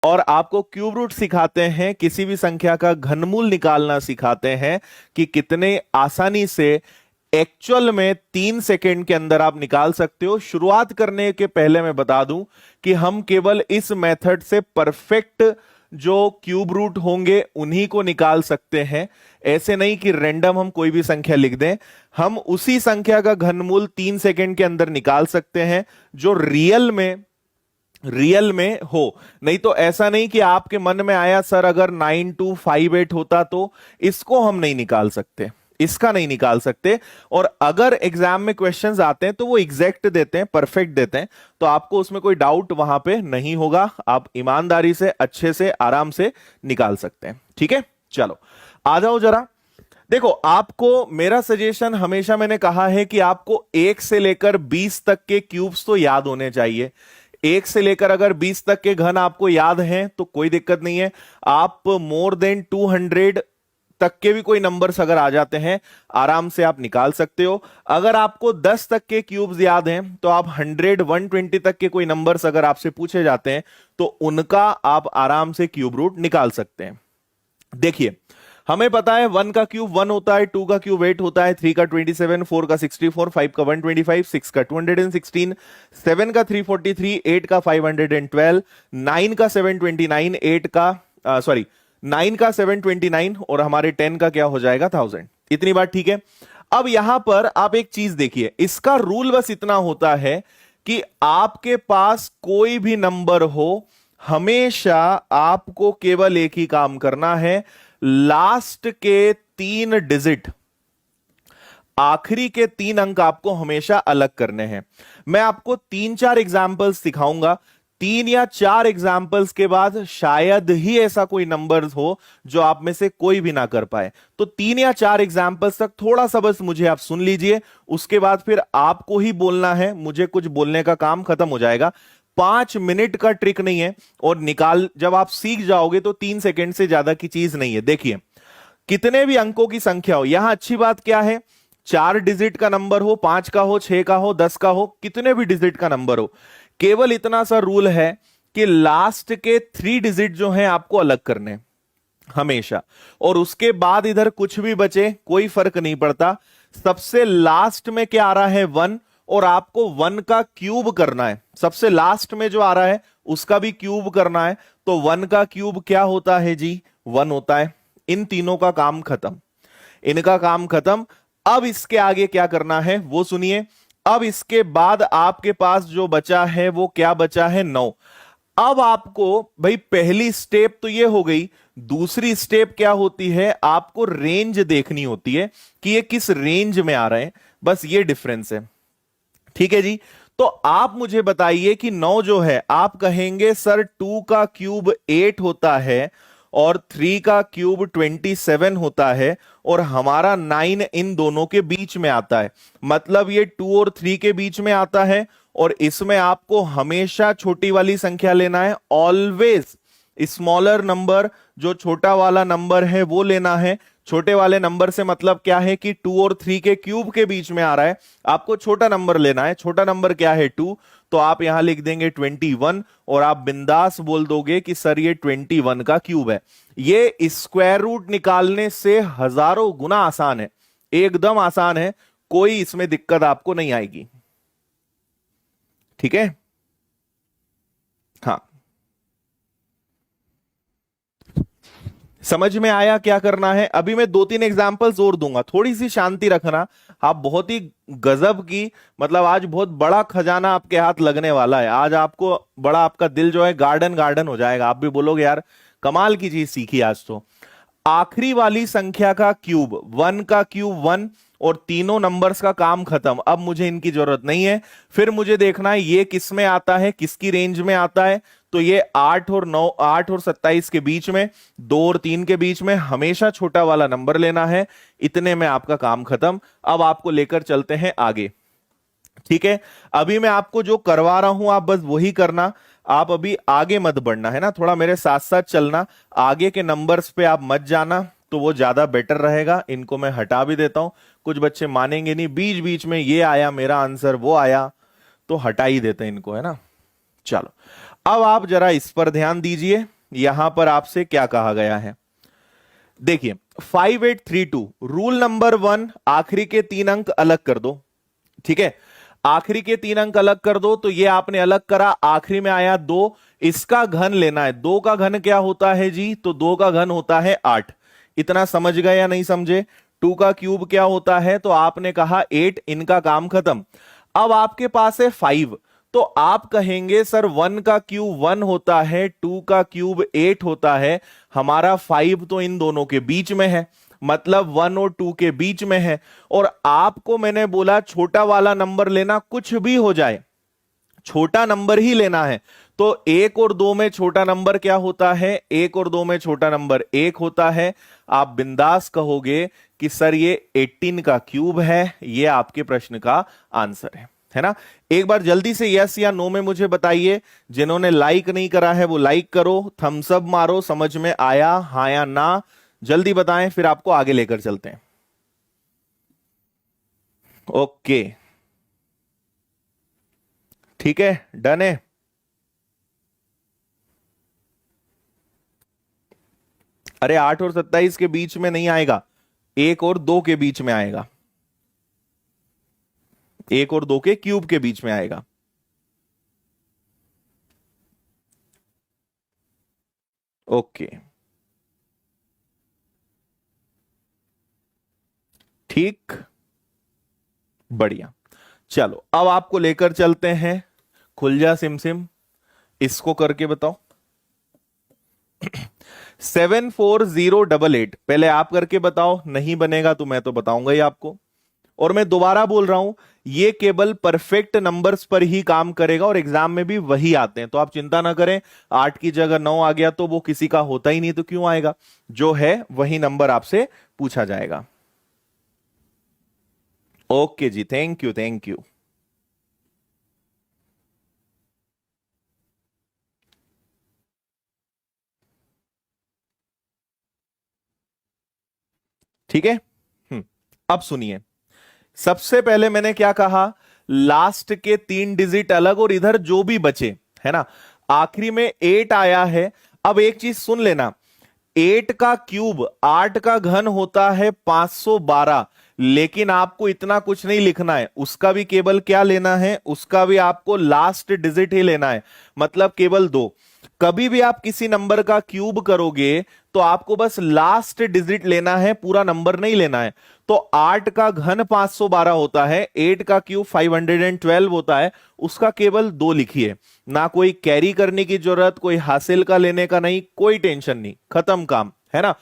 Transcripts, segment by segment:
और आपको cube root सिखाते हैं, किसी भी संख्या का घनमूल निकालना सिखाते हैं कि कितने आसानी से एक्चुअल में 3 सेकंड के अंदर आप निकाल सकते हो। शुरुआत करने के पहले मैं बता दूं कि हम केवल इस मेथड से परफेक्ट जो क्यूब रूट होंगे उन्हीं को निकाल सकते हैं। ऐसे नहीं कि रैंडम हम कोई भी संख्या लिख दें, हम उसी संख्या का घनमूल 3 सेकंड के अंदर निकाल सकते हैं जो रियल में हो। नहीं तो ऐसा नहीं कि आपके मन में आया सर अगर 9258 होता तो इसको हम नहीं निकाल सकते, इसका नहीं निकाल सकते। और अगर एग्जाम में क्वेश्चंस आते हैं तो वो एग्जैक्ट देते हैं, परफेक्ट देते हैं, तो आपको उसमें कोई डाउट वहां पे नहीं होगा, आप ईमानदारी से अच्छे से आराम से निकाल सकते हैं। ठीक है, चलो आ जाओ जरा। देखो, आपको मेरा सजेशन हमेशा मैंने कहा है कि आपको 1 से लेकर 20 तक के क्यूब्स तो याद होने चाहिए। 1 से लेकर अगर 20 तक के घन आपको याद हैं तो कोई दिक्कत नहीं है। आप मोर देन 200 तक के भी कोई नंबर्स अगर आ जाते हैं आराम से आप निकाल सकते हो। अगर आपको 10 तक के क्यूब्स याद हैं तो आप 100 120 तक के कोई नंबर्स अगर आपसे पूछे जाते हैं तो उनका आप आराम से क्यूब रूट निकाल सकते हैं। देखिए, हमें पता है 1 का क्यूब 1 होता है, 2 का क्यूब 8 होता है, 3 का 27, 4 का 64, 5 का 125, 6 का 216, 7 का 343, 8 का 512, 9 का 729, 8 का 9 का 729 और हमारे 10 का क्या हो जाएगा 1000। इतनी बात ठीक है। अब यहां पर आप एक चीज देखिए, इसका रूल बस इतना होता है कि आपके पास कोई भी नंबर हो, हमेशा आपको केवल एक ही काम करना है, लास्ट के 3 डिजिट, आखिरी के 3 अंक आपको हमेशा अलग करने हैं। मैं आपको 3-4 एग्जाम्पल्स दिखाऊंगा, 3 या 4 एग्जाम्पल्स के बाद शायद ही ऐसा कोई नंबर हो जो आप में से कोई भी ना कर पाए। तो 3 या 4 एग्जाम्पल्स तक थोड़ा सा बस मुझे आप सुन लीजिए, उसके बाद फिर आपको ही बोलना है, मुझे कुछ बोलने का काम खत्म हो जाएगा। 5 मिनट का ट्रिक नहीं है, और निकाल जब आप सीख जाओगे तो 3 सेकंड से ज्यादा की चीज नहीं है। देखिए, कितने भी अंकों की संख्या हो, यहां अच्छी बात क्या है, 4 डिजिट का नंबर हो, 5 का हो, 6 का हो, 10 का हो, कितने भी डिजिट का नंबर हो, केवल इतना सा रूल है कि लास्ट के 3 डिजिट जो हैं आपको अलग करने हमेशा, और उसके बाद इधर कुछ भी बचे कोई फर्क नहीं पड़ता। सबसे लास्ट में क्या आ रहा है 1, और आपको 1 का क्यूब करना है। सबसे लास्ट में जो आ रहा है उसका भी क्यूब करना है, तो 1 का क्यूब क्या होता है जी, 1 होता है। इन तीनों का काम खत्म, इनका काम खत्म। अब इसके आगे क्या करना है वो सुनिए। अब इसके बाद आपके पास जो बचा है वो क्या बचा है, 9। अब आपको भाई पहली स्टेप तो ये हो गई, दूसरी स्टेप क्या होती है, आपको रेंज देखनी होती है कि ये किस रेंज में आ रहे हैं, बस ये डिफरेंस है। ठीक है जी, तो आप मुझे बताइए कि 9 जो है, आप कहेंगे सर 2 का क्यूब 8 होता है और 3 का क्यूब 27 होता है, और हमारा 9 इन दोनों के बीच में आता है, मतलब ये 2 और 3 के बीच में आता है। और इसमें आपको हमेशा छोटी वाली संख्या लेना है, ऑलवेज स्मॉलर नंबर, जो छोटा वाला नंबर है वो लेना है। छोटे वाले नंबर से मतलब क्या है कि 2 और 3 के क्यूब के बीच में आ रहा है, आपको छोटा नंबर लेना है। छोटा नंबर क्या है 2, तो आप यहां लिख देंगे 21, और आप बिंदास बोल दोगे कि सर ये 21 का क्यूब है। ये स्क्वायर रूट निकालने से हजारों गुना आसान है, एकदम आसान है, कोई इसमें दिक्कत आपको नहीं आएगी। ठीक है, हाँ, समझ में आया क्या करना है। अभी मैं 2-3 एग्जांपल्स और दूंगा, थोड़ी सी शांति रखना। आप बहुत ही गजब की, मतलब आज बहुत बड़ा खजाना आपके हाथ लगने वाला है। आज आपको बड़ा, आपका दिल जो है गार्डन गार्डन हो जाएगा, आप भी बोलोगे यार कमाल की चीज सीखी आज तो। आखिरी वाली संख्या का क्यूब, 1 का क्यूब 1, और तीनों नंबर्स का काम खत्म, अब मुझे इनकी जरूरत नहीं है। फिर मुझे देखना है ये किस में आता है, किसकी रेंज में आता है, तो ये 8 और 9, 8 और 27 के बीच में, 2 और 3 के बीच में, हमेशा छोटा वाला नंबर लेना है। इतने में आपका काम खत्म। अब आपको लेकर चलते हैं आगे। ठीक है, अभी मैं आपको जो करवा रहा हूं आप बस वही करना, आप अभी आगे मत बढ़ना, है ना, थोड़ा मेरे साथ साथ चलना। आगे के नंबर्स पे आप मत जाना, तो वो ज्यादा बेटर रहेगा। इनको मैं हटा भी देता हूं, कुछ बच्चे मानेंगे नहीं, बीच बीच में ये आया मेरा आंसर, वो आया, तो हटा ही देते हैं इनको, है ना। चलो, अब आप जरा इस पर ध्यान दीजिए। यहां पर आपसे क्या कहा गया है। देखिए 5832 रूल नंबर 1, आखिरी के 3 अंक अलग कर दो। ठीक है, आखिरी के 3 अंक अलग कर दो, तो ये आपने अलग करा, आखिरी में आया 2, इसका घन लेना है। 2 का घन क्या होता है जी, तो 2 का घन होता है 8। इतना समझ गए या नहीं समझे। 2 का क्यूब क्या होता है, तो आपने कहा 8, इनका काम खत्म। अब आपके पास है 5, तो आप कहेंगे सर 1 का क्यूब 1 होता है, 2 का क्यूब 8 होता है, हमारा 5 तो इन दोनों के बीच में है, मतलब 1 और 2 के बीच में है। और आपको मैंने बोला छोटा वाला नंबर लेना, कुछ भी हो जाए छोटा नंबर ही लेना है। तो 1 और 2 में छोटा नंबर क्या होता है, 1 और 2 में छोटा नंबर 1 होता है। आप बिंदास कहोगे कि सर ये 18 का क्यूब है, ये आपके प्रश्न का आंसर है ना। एक बार जल्दी से यस या नो में मुझे बताइए। जिन्होंने लाइक नहीं करा है वो लाइक करो, थम्स अप मारो, समझ में आया हाँ या ना, जल्दी बताएं, फिर आपको आगे लेकर चलते हैं। ओके, ठीक है, डन है। अरे 8 और 27 के बीच में नहीं आएगा, 1 और 2 के बीच में आएगा, 1 और 2 के क्यूब के बीच में आएगा। ओके, ठीक, बढ़िया। चलो अब आपको लेकर चलते हैं, खुल जा सिम सिम, इसको करके बताओ। 74088, पहले आप करके बताओ, नहीं बनेगा तो मैं तो बताऊंगा ही आपको। और मैं दोबारा बोल रहा हूं, ये केवल परफेक्ट नंबर्स पर ही काम करेगा और एग्जाम में भी वही आते हैं, तो आप चिंता ना करें। 8 की जगह 9 आ गया तो वो किसी का होता ही नहीं, तो क्यों आएगा, जो है वही नंबर आपसे पूछा जाएगा। Okay ji, thank you thank you. ठीक है, अब सुनिए। सबसे पहले मैंने क्या कहा, लास्ट के 3 डिजिट अलग और इधर जो भी बचे, है ना, आखिरी में 8 आया है। अब एक चीज सुन लेना, 8 का क्यूब 8 का घन होता है 512, लेकिन आपको इतना कुछ नहीं लिखना है, उसका भी केवल क्या लेना है, उसका भी आपको लास्ट डिजिट ही लेना है, मतलब केवल 2। कभी भी आप किसी नंबर का क्यूब करोगे तो आपको बस लास्ट डिजिट लेना है, पूरा नंबर नहीं लेना है। तो 8 का घन 512 होता है, 8 का क्यूब 512 होता है, उसका केवल 2 लिखिए। ना कोई कैरी करने की जरूरत, कोई हासिल का लेने का नहीं, कोई टेंशन नहीं, खत्म काम, है ना।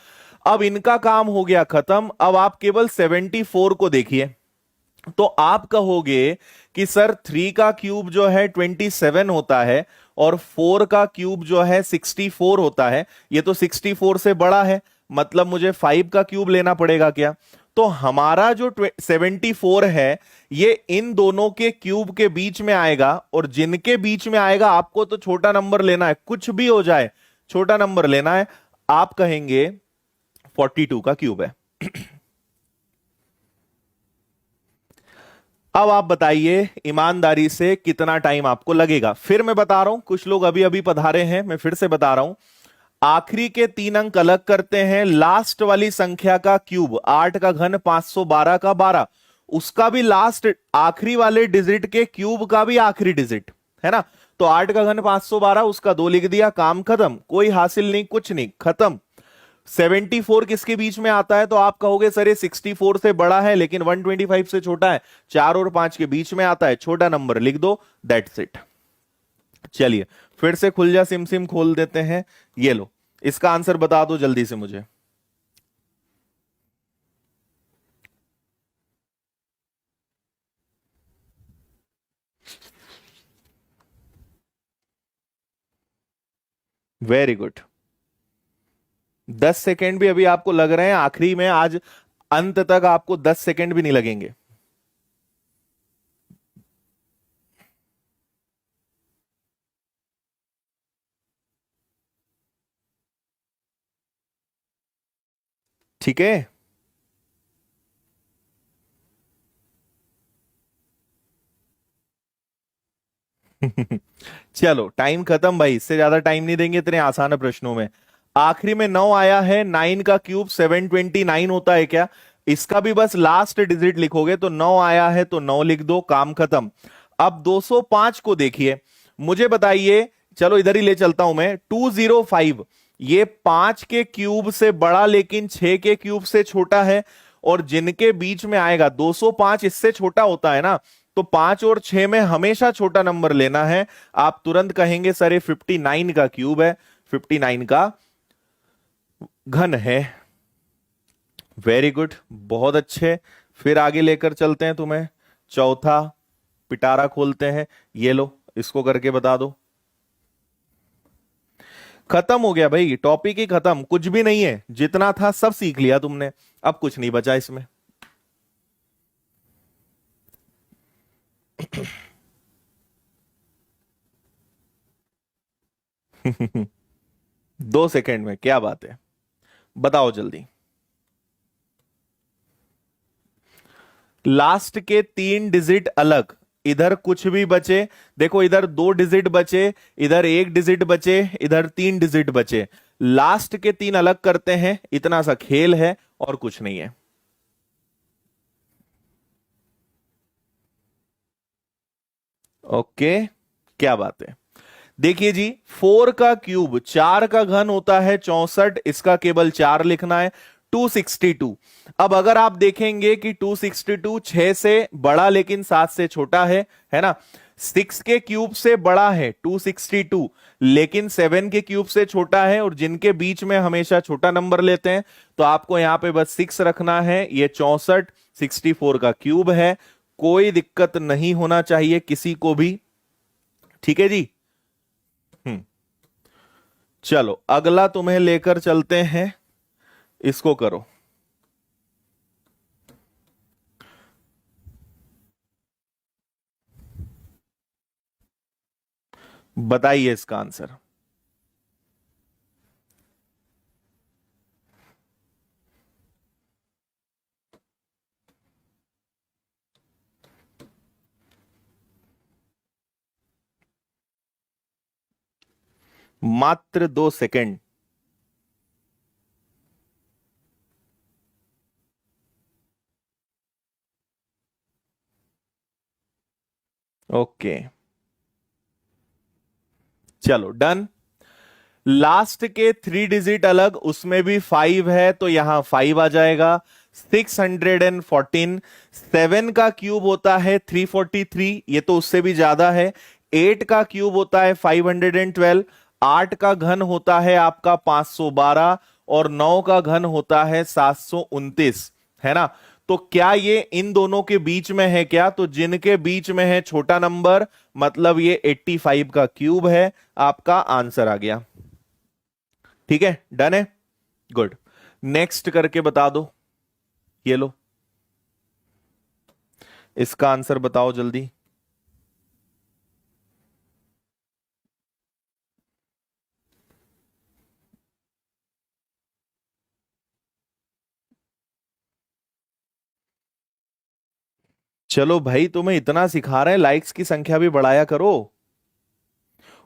अब इनका काम हो गया खत्म, अब आप केवल 74 को देखिए। तो आप कहोगे कि सर 3 का क्यूब जो है 27 होता है और 4 का क्यूब जो है 64 होता है, ये तो 64 से बड़ा है, मतलब मुझे 5 का क्यूब लेना पड़ेगा क्या। तो हमारा जो 74 है ये इन दोनों के क्यूब के बीच में आएगा, और जिनके बीच में आएगा आपको तो छोटा नंबर लेना है, कुछ भी हो जाए छोटा नंबर लेना है। आप कहेंगे 42 का क्यूब है। अब आप बताइए ईमानदारी से कितना टाइम आपको लगेगा। फिर मैं बता रहा हूं, कुछ लोग अभी अभी पधारे हैं, मैं फिर से बता रहा हूं। आखिरी के 3 अंक अलग करते हैं, लास्ट वाली संख्या का क्यूब, 8 का घन 512 का 12, उसका भी लास्ट आखिरी वाले डिजिट के क्यूब का भी आखिरी डिजिट, है ना। तो 8 का घन 512, उसका 2 लिख दिया, काम खत्म, कोई हासिल नहीं, कुछ नहीं, खत्म। 74 किसके बीच में आता है, तो आप कहोगे सर ये 64 से बड़ा है लेकिन 125 से छोटा है, 4 और 5 के बीच में आता है, छोटा नंबर लिख दो, दैट्स इट। चलिए फिर से खुल जा सिम सिम खोल देते हैं, ये लो, इसका आंसर बता दो जल्दी से मुझे। Very good. 10 सेकेंड भी अभी आपको लग रहे हैं, आखिरी में आज अंत तक आपको 10 सेकेंड भी नहीं लगेंगे। ठीक है, चलो टाइम खत्म भाई, इससे ज्यादा टाइम नहीं देंगे इतने आसान प्रश्नों में। आखिरी में 9 आया है, 9 का क्यूब 729 होता है क्या? इसका भी बस लास्ट डिजिट लिखोगे, तो 9 आया है तो 9 लिख दो, काम खत्म। अब 205 को देखिए, मुझे बताइए, चलो इधर ही ले चलता हूं मैं, 205 ये 5 के क्यूब से बड़ा लेकिन 6 के क्यूब से छोटा है, और जिनके बीच में आएगा 205 इससे छोटा होता है ना, तो 5 और 6 में हमेशा छोटा नंबर लेना है। आप तुरंत कहेंगे सर ये 59 का क्यूब है, 59 का घन है। वेरी गुड, बहुत अच्छे। फिर आगे लेकर चलते हैं तुम्हें, चौथा पिटारा खोलते हैं। ये लो, इसको करके बता दो। खत्म हो गया भाई, टॉपिक ही खत्म, कुछ भी नहीं है, जितना था सब सीख लिया तुमने, अब कुछ नहीं बचा इसमें। दो सेकंड में क्या बात है, बताओ जल्दी। लास्ट के 3 डिजिट अलग, इधर कुछ भी बचे, देखो इधर 2 डिजिट बचे, इधर 1 डिजिट बचे, इधर 3 डिजिट बचे, लास्ट के 3 अलग करते हैं, इतना सा खेल है और कुछ नहीं है। ओके, क्या बात है। देखिए जी, 4 का क्यूब 4 का घन होता है 64, इसका केवल 4 लिखना है, 262। अब अगर आप देखेंगे कि 262 6 से बड़ा लेकिन 7 से छोटा है ना, 6 के क्यूब से बड़ा है 262, लेकिन 7 के क्यूब से छोटा है, और जिनके बीच में हमेशा छोटा नंबर लेते हैं, तो आपको यहां पे बस 6 रखना है। ये 64 64 का क्यूब है, कोई दिक्कत नहीं होना चाहिए किसी को भी, ठीक है जी। हम्म, चलो अगला तुम्हें लेकर चलते हैं, इसको करो। बताइए इसका आंसर। मात्र 2 सेकंड। ओके, चलो डन। लास्ट के 3 डिजिट अलग, उसमें भी 5 है, तो यहां 5 आ जाएगा। 614, 7 का क्यूब होता है 343, ये तो उससे भी ज्यादा है। 8 का क्यूब होता है 512, 8 का घन होता है आपका 512, और 9 का घन होता है 729, है ना। तो क्या ये इन दोनों के बीच में है क्या? तो जिनके बीच में है छोटा नंबर, मतलब ये 85 का क्यूब है, आपका आंसर आ गया। ठीक है, डन है, गुड। नेक्स्ट करके बता दो, ये लो, इसका आंसर बताओ जल्दी। चलो भाई, तुम्हें इतना सिखा रहे हैं, लाइक्स की संख्या भी बढ़ाया करो।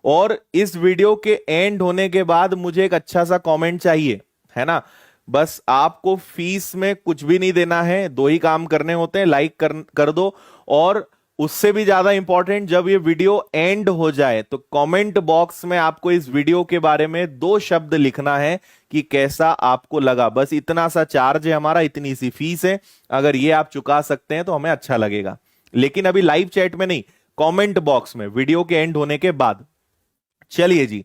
और इस वीडियो के एंड होने के बाद मुझे एक अच्छा सा कमेंट चाहिए, है ना। बस आपको फीस में कुछ भी नहीं देना है, दो ही काम करने होते हैं, लाइक कर दो, और उससे भी ज्यादा इंपॉर्टेंट, जब ये वीडियो एंड हो जाए तो कमेंट बॉक्स में आपको इस वीडियो के बारे में 2 शब्द लिखना है कि कैसा आपको लगा। बस इतना सा चार्ज है हमारा, इतनी सी फीस है, अगर ये आप चुका सकते हैं तो हमें अच्छा लगेगा। लेकिन अभी लाइव चैट में नहीं, कमेंट बॉक्स में वीडियो के एंड होने के बाद। चलिए जी,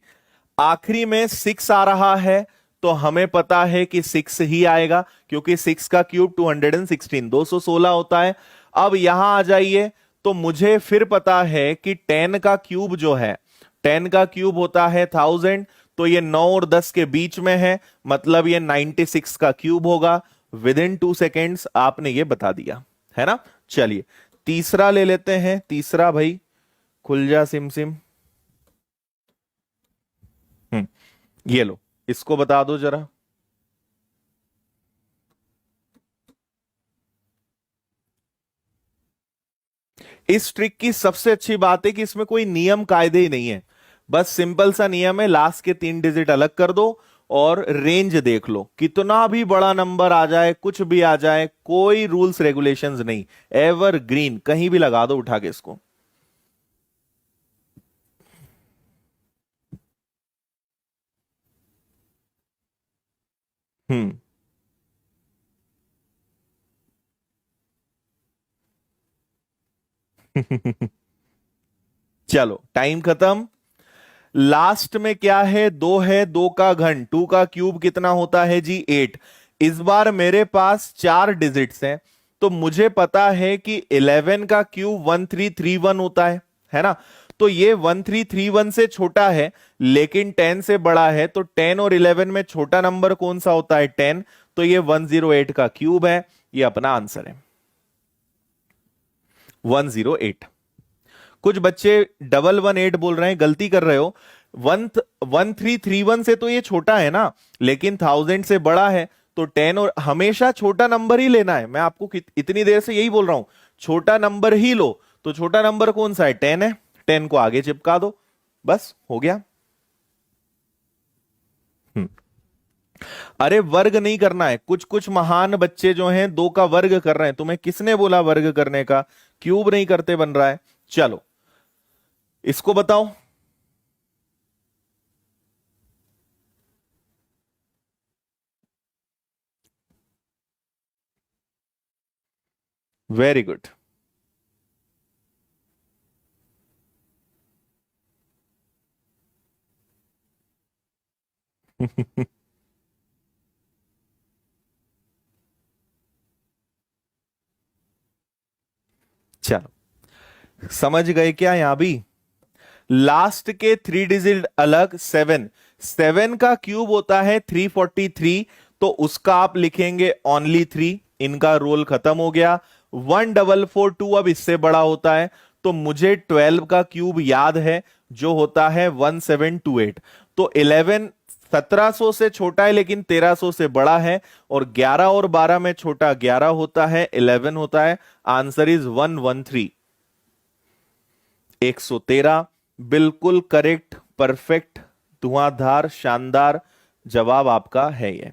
आखिरी में 6 आ रहा है, तो हमें पता है कि 6 ही आएगा, क्योंकि 6 का क्यूब 216 216 होता है। अब यहां आ जाइए, तो मुझे फिर पता है कि 10 का क्यूब जो है, 10 का क्यूब होता है 1000, तो ये 9 और 10 के बीच में है, मतलब ये 96 का क्यूब होगा। विद इन 2 सेकेंड्स आपने ये बता दिया, है ना। चलिए तीसरा ले लेते हैं, तीसरा भाई, खुल जा सिम सिम। हम्म, ये लो, इसको बता दो जरा। इस ट्रिक की सबसे अच्छी बात है कि इसमें कोई नियम कायदे ही नहीं है। बस सिंपल सा नियम है, लास्ट के 3 डिजिट अलग कर दो और रेंज देख लो, कितना भी बड़ा नंबर आ जाए, कुछ भी आ जाए, कोई रूल्स रेगुलेशंस नहीं, एवर ग्रीन, कहीं भी लगा दो उठा के इसको। हम्म। चलो टाइम खत्म। लास्ट में क्या है, 2 है, 2 का घन, 2 का क्यूब कितना होता है जी, 8। इस बार मेरे पास 4 डिजिट्स हैं, तो मुझे पता है कि 11 का क्यूब 1331 होता है ना। तो ये 1331 से छोटा है लेकिन 10 से बड़ा है, तो 10 और 11 में छोटा नंबर कौन सा होता है, 10। तो ये 108 का क्यूब है, ये अपना आंसर है 108। कुछ बच्चे 118 बोल रहे हैं, गलती कर रहे हो। 1331 से तो ये छोटा है ना, लेकिन 1000 से बड़ा है, तो 10, और हमेशा छोटा नंबर ही लेना है। मैं आपको इतनी देर से यही बोल रहा हूं, छोटा नंबर ही लो। तो छोटा नंबर कौन सा है, 10 है, 10 को आगे चिपका दो, बस हो गया। हम्म। अरे वर्ग नहीं करना है, कुछ कुछ महान बच्चे जो हैं 2 का वर्ग कर रहे हैं, तुम्हें किसने बोला वर्ग करने का, क्यूब नहीं करते बन रहा है। चलो इसको बताओ। Very good. चलो समझ गए क्या यहां भी। लास्ट के 3 डिजिट अलग, 7, 7 का क्यूब होता है 343, तो उसका आप लिखेंगे ओनली 3, इनका रोल खत्म हो गया। 1442 अब इससे बड़ा होता है, तो मुझे 12 का क्यूब याद है जो होता है 1728। तो 11 1700 से छोटा है लेकिन 1300 से बड़ा है, और 11 और 12 में छोटा 11 होता है, 11 होता है। Answer is 113, 113। बिल्कुल करेक्ट, परफेक्ट, धुआंधार, शानदार जवाब आपका है ये।